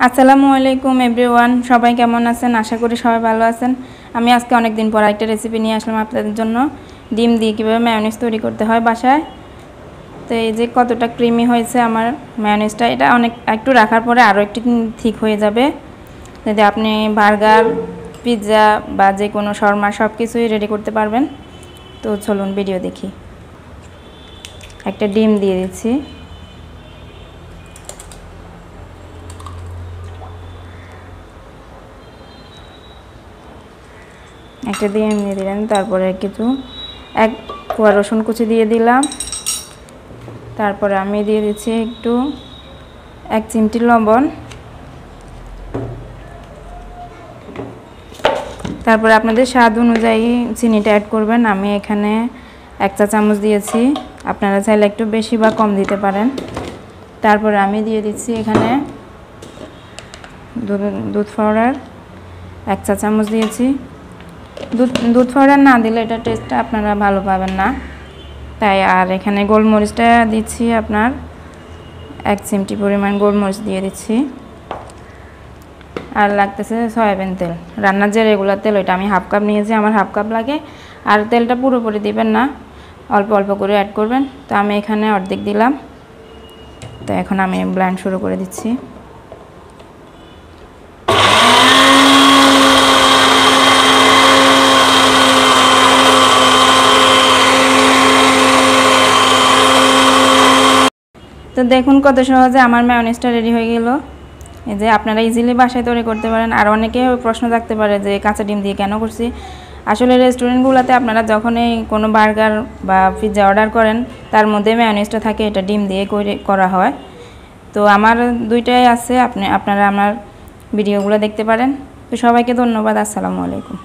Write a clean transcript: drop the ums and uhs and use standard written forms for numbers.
আসসালামু আলাইকুম এভরিওয়ান, সবাই কেমন আছেন? আশা করি সবাই ভালো আছেন। আমি আজকে অনেক দিন পর একটা রেসিপি নিয়ে আসলাম আপনাদের জন্য। ডিম দিয়ে কীভাবে মায়োনিজ তৈরি করতে হয় বাসায়। তো এই যে কতটা ক্রিমি হয়েছে আমার মায়োনিজটা, এটা একটু রাখার পরে আরও একটু ঠিক হয়ে যাবে। যদি আপনি বার্গার, পিৎজা বা যে কোনো শর্মা সব কিছুই রেডি করতে পারবেন। তো চলুন ভিডিও দেখি। একটা ডিম দিয়ে দিচ্ছি, একটা ডিম দিয়ে দিলেন, তারপরে এক কোয়া রসুন কুচি দিয়ে দিলাম, তারপরে আমি দিয়ে দিচ্ছি এক চিমটি লবণ, তারপরে আপনাদের স্বাদ অনুযায়ী চিনিটা অ্যাড করবেন। আমি এখানে 1 চা চামচ দিয়েছি, আপনারা চাইলে একটু বেশি বা কম দিতে পারেন। তারপরে আমি দিয়ে দিচ্ছি এখানে দুধ পাউডার 1 চা চামচ দিয়েছি। দুধ পাউডার না দিলে এটা টেস্টটা আপনারা ভালো পাবেন না, তাই। আর এখানে গোলমরিচটা দিচ্ছি, আপনার 1 চিমটি পরিমাণ গোলমরিচ দিয়ে দিচ্ছি। আর লাগতেছে সয়াবিন তেল, রান্নার যে রেগুলার তেল, ওইটা আমি 1/2 কাপ নিয়েছি, আমার 1/2 কাপ লাগে। আর তেলটা পুরোপুরি দিবেন না, অল্প অল্প করে অ্যাড করবেন। তো আমি এখানে অর্ধেক দিলাম। তো এখন আমি ব্লেন্ড শুরু করে দিচ্ছি। তো দেখুন কত সহজে আমার মায়োনিজটা রেডি হয়ে গেল। এই যে আপনারা ইজিলি বাসায় তৈরি করতে পারেন। আর অনেকে প্রশ্ন থাকতে পারে যে কাঁচা ডিম দিয়ে কেন করছি। আসলে রেস্টুরেন্টগুলোতে আপনারা যখনই কোনো বার্গার বা পিৎজা অর্ডার করেন, তার মধ্যে মায়োনিজটা থাকে, এটা ডিম দিয়ে করা হয়। তো আমার দুইটাই আছে, আপনারা আমার ভিডিওগুলো দেখতে পারেন। তো সবাইকে ধন্যবাদ। আসসালামু আলাইকুম।